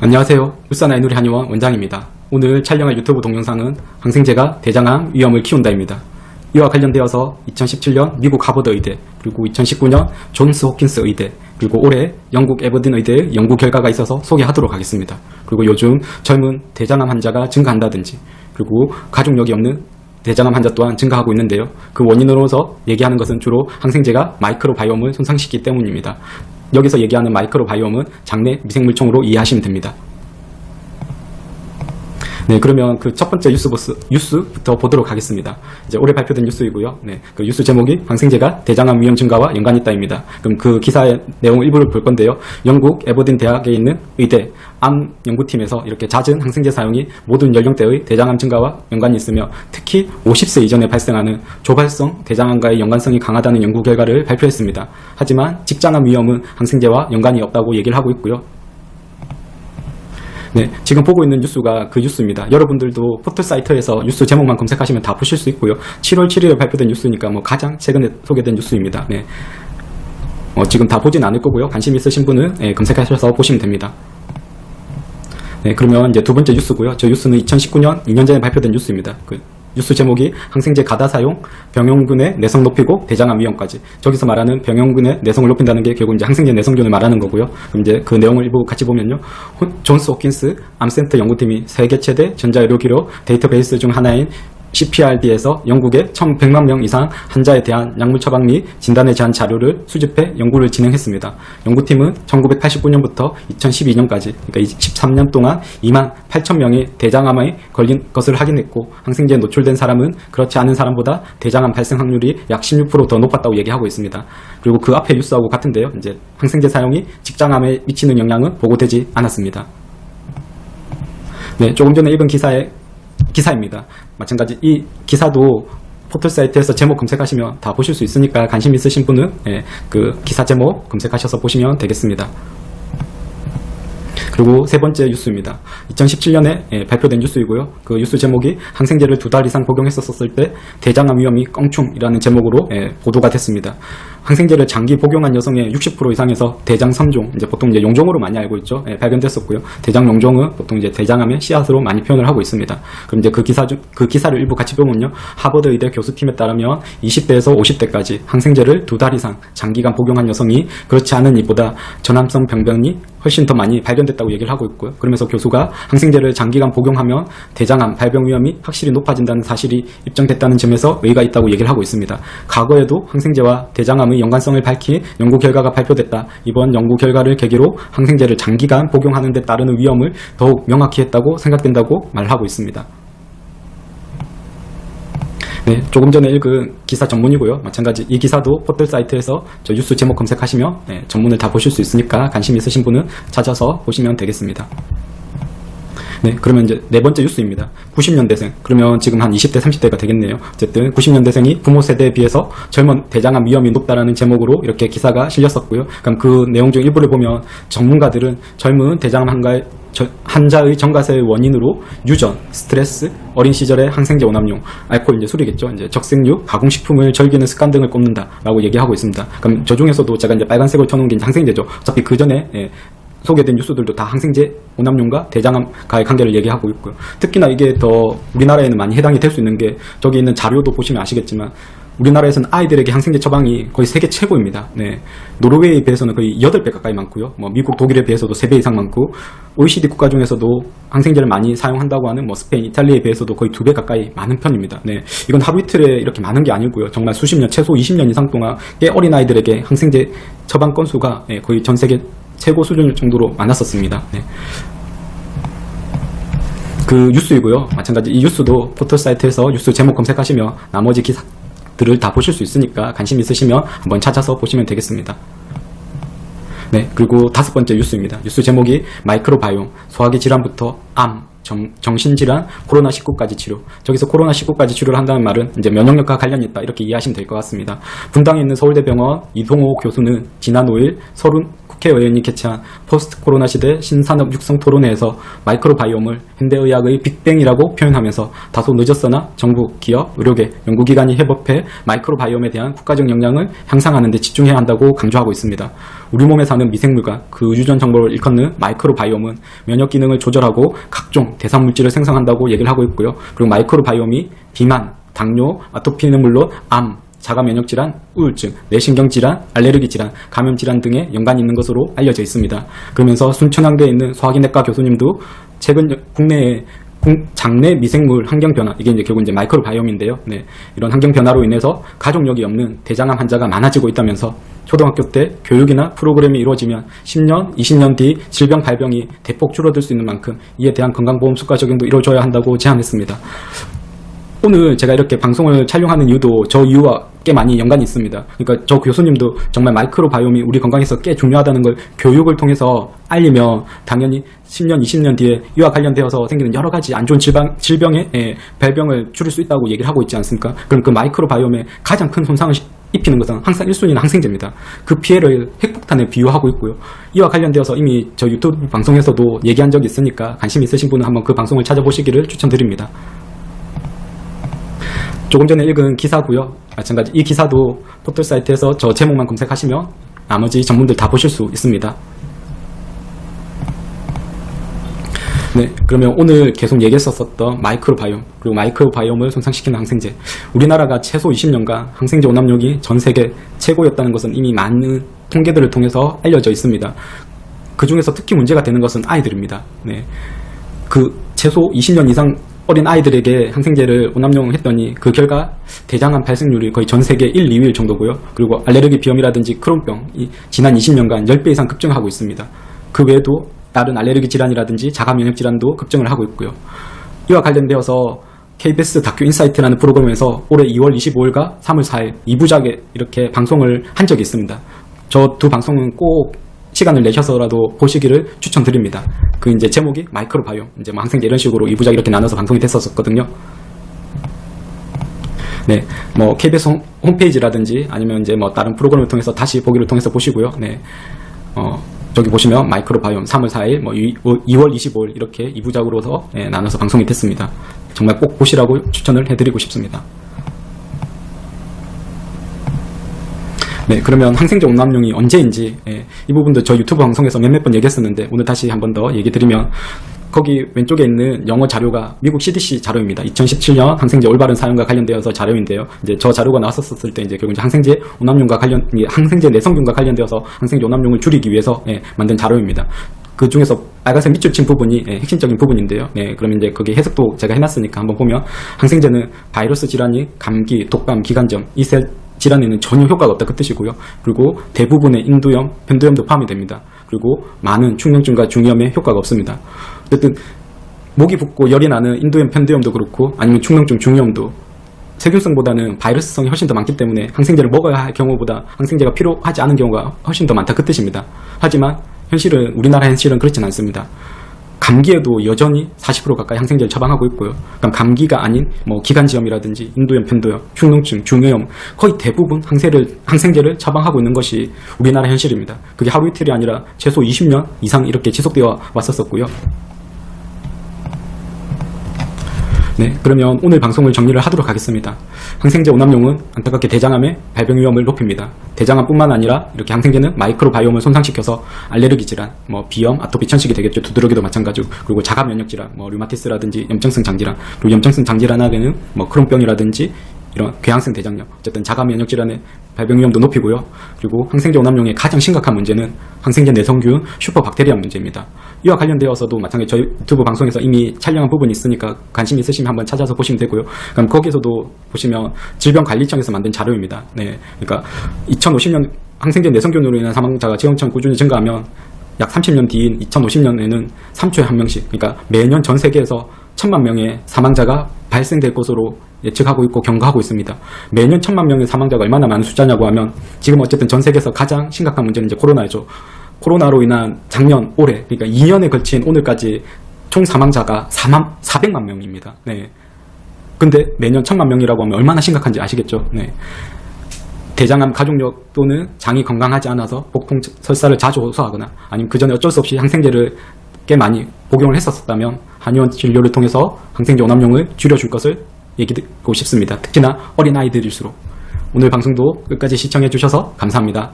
안녕하세요. 울산 아이누리 한의원 원장입니다. 오늘 촬영할 유튜브 동영상은 항생제가 대장암 위험을 키운다입니다. 이와 관련되어서 2017년 미국 하버드 의대, 그리고 2019년 존스 홉킨스 의대, 그리고 올해 영국 에버딘 의대의 연구 결과가 있어서 소개하도록 하겠습니다. 그리고 요즘 젊은 대장암 환자가 증가한다든지, 그리고 가족력이 없는 대장암 환자 또한 증가하고 있는데요. 그 원인으로서 얘기하는 것은 주로 항생제가 마이크로바이옴을 손상시키기 때문입니다. 여기서 얘기하는 마이크로바이옴은 장내 미생물총으로 이해하시면 됩니다. 네, 그러면 그 첫 번째 뉴스부터 보도록 하겠습니다. 이제 올해 발표된 뉴스이고요. 네, 그 뉴스 제목이 항생제가 대장암 위험 증가와 연관이 있다입니다. 그럼 그 기사의 내용 일부를 볼 건데요. 영국 에버딘 대학에 있는 의대 암 연구팀에서 이렇게 잦은 항생제 사용이 모든 연령대의 대장암 증가와 연관이 있으며 특히 50세 이전에 발생하는 조발성 대장암과의 연관성이 강하다는 연구 결과를 발표했습니다. 하지만 직장암 위험은 항생제와 연관이 없다고 얘기를 하고 있고요. 네, 지금 보고 있는 뉴스가 그 뉴스입니다. 여러분들도 포털 사이트에서 뉴스 제목만 검색하시면 다 보실 수 있고요. 7월 7일에 발표된 뉴스니까 가장 최근에 소개된 뉴스입니다. 네. 지금 다 보진 않을 거고요. 관심 있으신 분은 검색하셔서 보시면 됩니다. 네, 그러면 이제 두 번째 뉴스고요. 저 뉴스는 2019년 2년 전에 발표된 뉴스입니다. 그 뉴스 제목이 항생제 가다 사용, 병용군의 내성 높이고 대장암 위험까지. 저기서 말하는 병용군의 내성을 높인다는 게 결국 이제 항생제 내성균을 말하는 거고요. 그럼 이제 그 내용을 일부 같이 보면요. 존스 홉킨스 암센터 연구팀이 세계 최대 전자의료기록 데이터베이스 중 하나인 CPRD에서 영국의 1,100만 명 이상 환자에 대한 약물 처방 및 진단에 대한 자료를 수집해 연구를 진행했습니다. 연구팀은 1989년부터 2012년까지, 그러니까 13년 동안 2만 8천 명이 대장암에 걸린 것을 확인했고, 항생제에 노출된 사람은 그렇지 않은 사람보다 대장암 발생 확률이 약 16% 더 높았다고 얘기하고 있습니다. 그리고 그 앞에 뉴스하고 같은데요. 이제 항생제 사용이 직장암에 미치는 영향은 보고되지 않았습니다. 네, 조금 전에 읽은 기사입니다. 마찬가지 이 기사도 포털 사이트에서 제목 검색하시면 다 보실 수 있으니까 관심 있으신 분은 그 기사 제목 검색하셔서 보시면 되겠습니다. 그리고 세 번째 뉴스입니다. 2017년에 발표된 뉴스이고요. 그 뉴스 제목이 항생제를 2달 이상 복용했었을 때 대장암 위험이 껑충이라는 제목으로 보도가 됐습니다. 항생제를 장기 복용한 여성의 60% 이상에서 대장 선종, 이제 보통 이제 용종으로 많이 알고 있죠. 발견됐었고요. 대장 용종은 보통 이제 대장암의 씨앗으로 많이 표현을 하고 있습니다. 그럼 이제 그 기사를 일부 같이 보면요. 하버드 의대 교수팀에 따르면 20대에서 50대까지 항생제를 2달 이상 장기간 복용한 여성이 그렇지 않은 이보다 전암성 병변이 훨씬 더 많이 발견됐다고 얘기를 하고 있고요. 그러면서 교수가 항생제를 장기간 복용하면 대장암 발병 위험이 확실히 높아진다는 사실이 입증됐다는 점에서 의의가 있다고 얘기를 하고 있습니다. 과거에도 항생제와 대장암의 연관성을 밝힌 연구 결과가 발표됐다. 이번 연구 결과를 계기로 항생제를 장기간 복용하는 데 따르는 위험을 더욱 명확히 했다고 생각된다고 말하고 있습니다. 네, 조금 전에 읽은 기사 전문이고요. 마찬가지 이 기사도 포털 사이트에서 저 뉴스 제목 검색하시면 전문을 다 보실 수 있으니까 관심 있으신 분은 찾아서 보시면 되겠습니다. 네, 그러면 이제 네 번째 뉴스입니다. 90년대생. 그러면 지금 한 20대, 30대가 되겠네요. 어쨌든 90년대생이 부모 세대에 비해서 젊은 대장암 위험이 높다라는 제목으로 이렇게 기사가 실렸었고요. 그럼 그 내용 중 일부를 보면 전문가들은 젊은 대장암 환자의 정가세의 원인으로 유전, 스트레스, 어린 시절의 항생제 오남용, 알코올 이제 술이겠죠. 이제 적색육, 가공식품을 즐기는 습관 등을 꼽는다라고 얘기하고 있습니다. 그럼 저 중에서도 제가 이제 빨간색을 켜놓은 게 항생제죠. 어차피 그 전에 소개된 뉴스들도 다 항생제 오남용과 대장암과의 관계를 얘기하고 있고요. 특히나 이게 더 우리나라에는 많이 해당이 될 수 있는 게 저기 있는 자료도 보시면 아시겠지만 우리나라에서는 아이들에게 항생제 처방이 거의 세계 최고입니다. 네. 노르웨이에 비해서는 거의 8배 가까이 많고요. 미국, 독일에 비해서도 3배 이상 많고 OECD 국가 중에서도 항생제를 많이 사용한다고 하는 스페인, 이탈리아에 비해서도 거의 2배 가까이 많은 편입니다. 네. 이건 하루 이틀에 이렇게 많은 게 아니고요. 정말 수십 년, 최소 20년 이상 동안 꽤 어린 아이들에게 항생제 처방 건수가 거의 전 세계 최고 수준일 정도로 많았었습니다. 네. 그 뉴스이고요. 마찬가지 이 뉴스도 포털 사이트에서 뉴스 제목 검색하시면 나머지 기사들을 다 보실 수 있으니까 관심 있으시면 한번 찾아서 보시면 되겠습니다. 네, 그리고 다섯 번째 뉴스입니다. 뉴스 제목이 마이크로바이옴, 소화기 질환부터 암, 정신질환, 코로나19까지 치료. 저기서 코로나19까지 치료를 한다는 말은 이제 면역력과 관련이 있다 이렇게 이해하시면 될 것 같습니다. 분당에 있는 서울대병원 이동호 교수는 지난 5일 서른 박해 의원이 개최한 포스트 코로나 시대 신산업 육성 토론회에서 마이크로바이옴을 현대의학의 빅뱅이라고 표현하면서 다소 늦었으나 정부, 기업, 의료계, 연구기관이 협업해 마이크로바이옴에 대한 국가적 역량을 향상하는 데 집중해야 한다고 강조하고 있습니다. 우리 몸에 사는 미생물과 그 유전 정보를 일컫는 마이크로바이옴은 면역 기능을 조절하고 각종 대상물질을 생성한다고 얘기를 하고 있고요. 그리고 마이크로바이옴이 비만, 당뇨, 아토피는 물론 암, 자가 면역질환, 우울증, 뇌신경질환, 알레르기 질환, 감염질환 등에 연관이 있는 것으로 알려져 있습니다. 그러면서 순천향대에 있는 소화기내과 교수님도 최근 국내에 장내 미생물 환경 변화, 이게 이제 결국 이제 마이크로바이옴인데요. 네, 이런 환경 변화로 인해서 가족력이 없는 대장암 환자가 많아지고 있다면서 초등학교 때 교육이나 프로그램이 이루어지면 10년, 20년 뒤 질병 발병이 대폭 줄어들 수 있는 만큼 이에 대한 건강보험 수가 적용도 이루어져야 한다고 제안했습니다. 오늘 제가 이렇게 방송을 촬영하는 이유도 저 이유와 꽤 많이 연관이 있습니다. 그러니까 저 교수님도 정말 마이크로바이옴이 우리 건강에서 꽤 중요하다는 걸 교육을 통해서 알리면 당연히 10년, 20년 뒤에 이와 관련되어서 생기는 여러 가지 안 좋은 질병의 발병을 줄일 수 있다고 얘기를 하고 있지 않습니까? 그럼 그 마이크로바이옴에 가장 큰 손상을 입히는 것은 항상 1순위는 항생제입니다. 그 피해를 핵폭탄에 비유하고 있고요. 이와 관련되어서 이미 저 유튜브 방송에서도 얘기한 적이 있으니까 관심 있으신 분은 한번 그 방송을 찾아보시기를 추천드립니다. 조금 전에 읽은 기사고요. 마찬가지 이 기사도 포털 사이트에서 저 제목만 검색하시면 나머지 전문들 다 보실 수 있습니다. 네, 그러면 오늘 계속 얘기했었던 마이크로바이옴, 그리고 마이크로바이옴을 손상시키는 항생제. 우리나라가 최소 20년간 항생제 오남용이 전 세계 최고였다는 것은 이미 많은 통계들을 통해서 알려져 있습니다. 그 중에서 특히 문제가 되는 것은 아이들입니다. 네, 그 최소 20년 이상 어린 아이들에게 항생제를 오남용했더니 그 결과 대장암 발생률이 거의 전 세계 1, 2위일 정도고요. 그리고 알레르기 비염이라든지 크론병이 지난 20년간 10배 이상 급증하고 있습니다. 그 외에도 다른 알레르기 질환이라든지 자가 면역 질환도 급증을 하고 있고요. 이와 관련되어서 KBS 다큐 인사이트라는 프로그램에서 올해 2월 25일과 3월 4일 2부작에 이렇게 방송을 한 적이 있습니다. 저 두 방송은 꼭 시간을 내셔서라도 보시기를 추천드립니다. 그 이제 제목이 마이크로바이옴, 이제 뭐 항생제 이런 식으로 2부작 이렇게 나눠서 방송이 됐었거든요. 네, 뭐 KBS 홈페이지라든지 아니면 이제 뭐 다른 프로그램을 통해서 다시 보기를 통해서 보시고요. 네, 저기 보시면 마이크로바이옴 3월 4일, 뭐 2월 25일 이렇게 2부작으로서 나눠서 방송이 됐습니다. 정말 꼭 보시라고 추천을 해드리고 싶습니다. 네, 그러면 항생제 오남용이 언제인지 이 부분도 저 유튜브 방송에서 몇몇 번 얘기했었는데 오늘 다시 한 번 더 얘기 드리면 거기 왼쪽에 있는 영어 자료가 미국 CDC 자료입니다. 2017년 항생제 올바른 사용과 관련되어서 자료인데요. 이제 저 자료가 나왔었을 때 이제 결국 이제 항생제 오남용과 항생제 내성균과 관련되어서 항생제 오남용을 줄이기 위해서 만든 자료입니다. 그 중에서 빨간색 밑줄 친 부분이 핵심적인 부분인데요. 네, 그러면 이제 거기 해석도 제가 해놨으니까 한번 보면 항생제는 바이러스 질환이 감기, 독감, 기관점 이 세 질환에는 전혀 효과가 없다 그 뜻이고요. 그리고 대부분의 인두염, 편두염도 포함이 됩니다. 그리고 많은 축농증과 중이염에 효과가 없습니다. 어쨌든 목이 붓고 열이 나는 인두염, 편두염도 그렇고 아니면 축농증, 중이염도 세균성보다는 바이러스성이 훨씬 더 많기 때문에 항생제를 먹어야 할 경우보다 항생제가 필요하지 않은 경우가 훨씬 더 많다 그 뜻입니다. 하지만 우리나라 현실은 그렇진 않습니다. 감기에도 여전히 40% 가까이 항생제를 처방하고 있고요. 그럼 감기가 아닌 뭐 기관지염이라든지 인두염, 편두염, 축농증, 중이염 거의 대부분 항생제를 처방하고 있는 것이 우리나라 현실입니다. 그게 하루 이틀이 아니라 최소 20년 이상 이렇게 지속되어 왔었고요. 네, 그러면 오늘 방송을 정리를 하도록 하겠습니다. 항생제 오남용은 안타깝게 대장암의 발병 위험을 높입니다. 대장암뿐만 아니라 이렇게 항생제는 마이크로바이옴을 손상시켜서 알레르기 질환, 뭐 비염, 아토피 천식이 되겠죠. 두드러기도 마찬가지고, 그리고 자가 면역 질환, 뭐 류마티스라든지 염증성 장질환, 그리고 염증성 장질환에는 뭐 크론병이라든지 이런 궤양성 대장염, 어쨌든 자가 면역 질환의 발병 위험도 높이고요. 그리고 항생제 오남용의 가장 심각한 문제는 항생제 내성균 슈퍼박테리아 문제입니다. 이와 관련되어서도 마찬가지 저희 유튜브 방송에서 이미 촬영한 부분이 있으니까 관심 있으시면 한번 찾아서 보시면 되고요. 그럼 거기서도 보시면 질병관리청에서 만든 자료입니다. 네, 그러니까 2050년 항생제 내성균으로 인한 사망자가 지금처럼 꾸준히 증가하면 약 30년 뒤인 2050년에는 3초에 한 명씩, 그러니까 매년 전 세계에서 1000만 명의 사망자가 발생될 것으로 예측하고 있고 경고하고 있습니다. 매년 1000만 명의 사망자가 얼마나 많은 숫자냐고 하면 지금 어쨌든 전 세계에서 가장 심각한 문제는 이제 코로나죠. 코로나로 인한 작년, 올해, 그러니까 2년에 걸친 오늘까지 총 사망자가 400만 명입니다. 네. 근데 매년 1000만 명이라고 하면 얼마나 심각한지 아시겠죠? 네. 대장암 가족력 또는 장이 건강하지 않아서 복통 설사를 자주 호소하거나 아니면 그 전에 어쩔 수 없이 항생제를 꽤 많이 복용을 했었다면 한의원 진료를 통해서 항생제 오남용을 줄여줄 것을 얘기드리고 싶습니다. 특히나 어린 아이들일수록. 오늘 방송도 끝까지 시청해 주셔서 감사합니다.